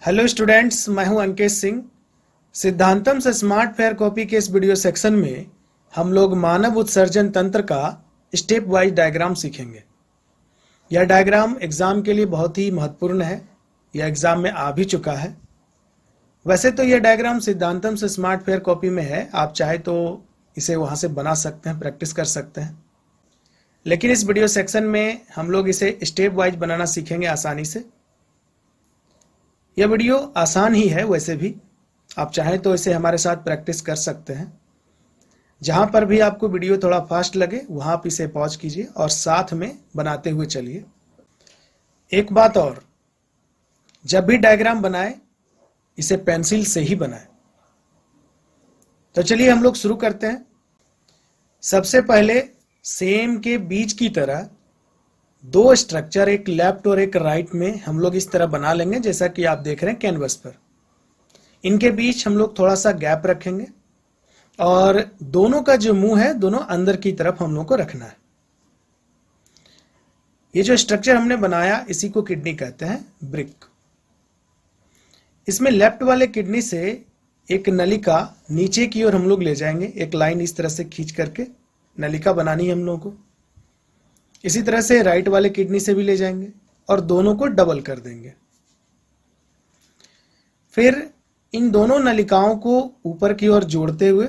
Hello students, मैं हूं अंकित सिंह। सिद्धांतम से स्मार्ट फेयर कॉपी के इस वीडियो सेक्शन में हम लोग मानव उत्सर्जन तंत्र का स्टेप वाइज डायग्राम सीखेंगे। यह डायग्राम एग्जाम के लिए बहुत ही महत्वपूर्ण है। यह एग्जाम में आ भी चुका है। वैसे तो यह डायग्राम सिद्धांतम से स्मार्ट फेयर कॉपी में है, आप चाहे तो इसे वहां से बना सकते हैं, प्रैक्टिस कर सकते हैं। लेकिन इस वीडियो सेक्शन में हम लोग इसे स्टेप वाइज बनाना सीखेंगे आसानी से। यह वीडियो आसान ही है, वैसे भी आप चाहें तो इसे हमारे साथ प्रैक्टिस कर सकते हैं। जहां पर भी आपको वीडियो थोड़ा फास्ट लगे वहां आप इसे पॉज कीजिए और साथ में बनाते हुए चलिए। एक बात और, जब भी डायग्राम बनाए इसे पेंसिल से ही बनाए। तो चलिए हम लोग शुरू करते हैं। सबसे पहले सेम के बीच की तरह दो स्ट्रक्चर, एक लेफ्ट और एक राइट में हम लोग इस तरह बना लेंगे जैसा कि आप देख रहे हैं कैनवस पर। इनके बीच हम लोग थोड़ा सा गैप रखेंगे और दोनों का जो मुंह है दोनों अंदर की तरफ हम लोग को रखना है। ये जो स्ट्रक्चर हमने बनाया इसी को किडनी कहते हैं, ब्रिक। इसमें लेफ्ट वाले किडनी से एक नलिका नीचे की ओर हम लोग ले जाएंगे, एक लाइन इस तरह से खींच करके नलिका बनानी है हम लोग को। इसी तरह से राइट वाले किडनी से भी ले जाएंगे और दोनों को डबल कर देंगे। फिर इन दोनों नलिकाओं को ऊपर की ओर जोड़ते हुए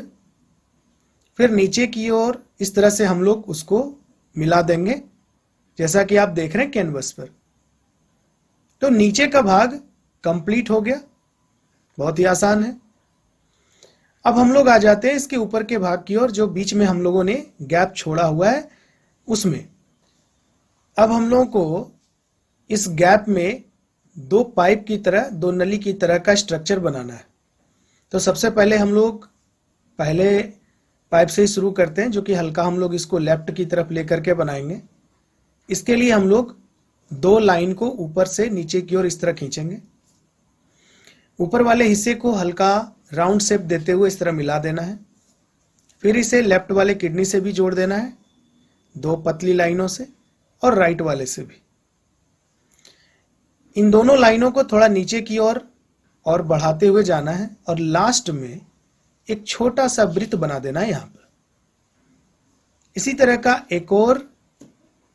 फिर नीचे की ओर इस तरह से हम लोग उसको मिला देंगे जैसा कि आप देख रहे हैं कैनवस पर। तो नीचे का भाग कंप्लीट हो गया, बहुत ही आसान है। अब हम लोग आ जाते हैं इसके ऊपर के भाग की ओर, जो बीच में हम लोगों ने गैप छोड़ा हुआ है उसमें। अब हम लोगों को इस गैप में दो पाइप की तरह, दो नली की तरह का स्ट्रक्चर बनाना है। तो सबसे पहले हम लोग पहले पाइप से ही शुरू करते हैं, जो कि हल्का हम लोग इसको लेफ्ट की तरफ लेकर के बनाएंगे। इसके लिए हम लोग दो लाइन को ऊपर से नीचे की ओर इस तरह खींचेंगे। ऊपर वाले हिस्से को हल्का राउंड शेप देते हुए इस तरह मिला देना है। फिर इसे लेफ्ट वाले किडनी से भी जोड़ देना है, दो पतली लाइनों से, और राइट वाले से भी। इन दोनों लाइनों को थोड़ा नीचे की ओर और बढ़ाते हुए जाना है और लास्ट में एक छोटा सा वृत्त बना देना है यहां पर। इसी तरह का एक और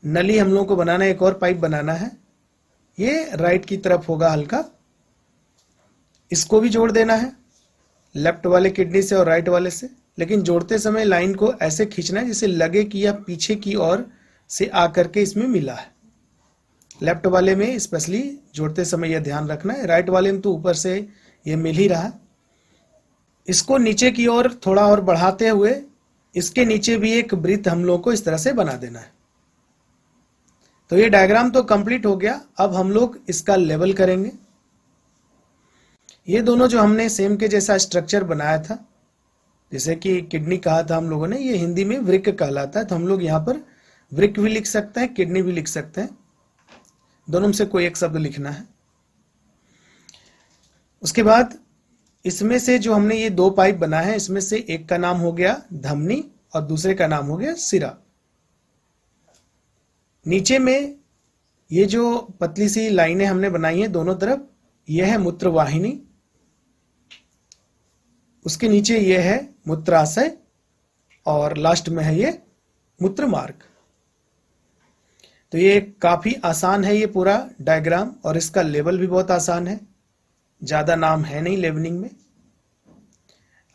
नली हम लोगों को बनाना है, एक और पाइप बनाना है। ये राइट की तरफ होगा हल्का, इसको भी जोड़ देना है लेफ्ट वाले किडनी से और राइट वाले से। लेकिन जोड़ते समय लाइन को ऐसे खींचना है जिससे लगे कि यह पीछे की ओर से आकर के इसमें मिला है। लेफ्ट वाले में स्पेशली जोड़ते समय यह ध्यान रखना है, राइट वाले में तो ऊपर से यह मिल ही रहा है। इसको नीचे की ओर थोड़ा और बढ़ाते हुए इसके नीचे भी एक वृत्त हम लोग को इस तरह से बना देना है। तो ये डायग्राम तो कंप्लीट हो गया। अब हम लोग इसका लेवल करेंगे। ये दोनों जो हमने सेम के जैसा स्ट्रक्चर बनाया था, जैसे कि किडनी कहा था हम लोगों ने, ये हिंदी में वृक्क कहलाता है। तो हम लोग यहाँ पर वृक्क भी लिख सकते हैं, किडनी भी लिख सकते हैं, दोनों में से कोई एक शब्द लिखना है। उसके बाद इसमें से जो हमने ये दो पाइप बनाए हैं, इसमें से एक का नाम हो गया धमनी और दूसरे का नाम हो गया सिरा। नीचे में ये जो पतली सी लाइनें हमने बनाई हैं दोनों तरफ, यह है मूत्रवाहिनी। उसके नीचे यह है मूत्राशय और लास्ट में है ये मूत्र मार्ग। तो ये काफी आसान है ये पूरा डायग्राम, और इसका लेवल भी बहुत आसान है, ज्यादा नाम है नहीं लेवलिंग में।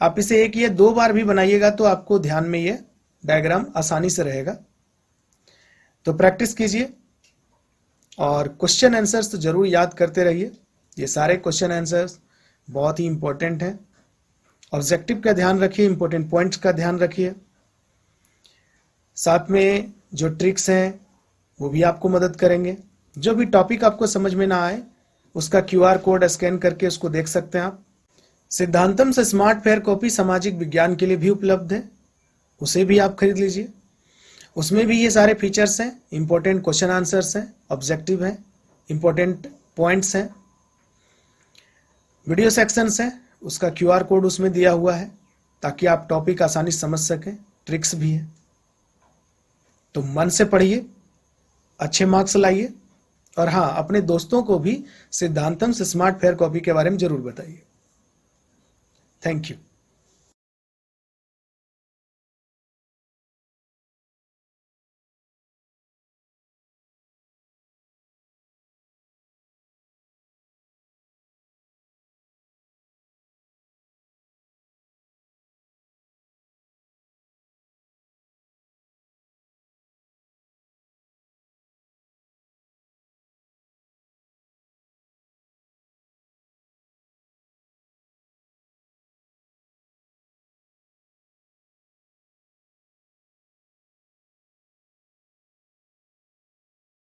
आप इसे एक या दो बार भी बनाइएगा तो आपको ध्यान में ये डायग्राम आसानी से रहेगा। तो प्रैक्टिस कीजिए और क्वेश्चन आंसर्स तो जरूर याद करते रहिए। ये सारे क्वेश्चन आंसर्स बहुत ही इंपॉर्टेंट हैं। ऑब्जेक्टिव का ध्यान रखिए, इंपॉर्टेंट पॉइंट्स का ध्यान रखिए। साथ में जो ट्रिक्स हैं वो भी आपको मदद करेंगे। जो भी टॉपिक आपको समझ में ना आए उसका QR कोड स्कैन करके उसको देख सकते हैं आप। सिद्धांतम से स्मार्ट फेयर कॉपी सामाजिक विज्ञान के लिए भी उपलब्ध है, उसे भी आप खरीद लीजिए। उसमें भी ये सारे फीचर्स हैं, इंपॉर्टेंट क्वेश्चन आंसर्स हैं, ऑब्जेक्टिव हैं, इंपॉर्टेंट पॉइंट्स हैं, वीडियो सेक्शंस हैं, उसका QR कोड उसमें दिया हुआ है ताकि आप टॉपिक आसानी से समझ सकें। ट्रिक्स भी है। तो मन से पढ़िए, अच्छे मार्क्स लाइए और हाँ, अपने दोस्तों को भी सिद्धांतम से स्मार्ट फेयर कॉपी के बारे में जरूर बताइए। Thank you.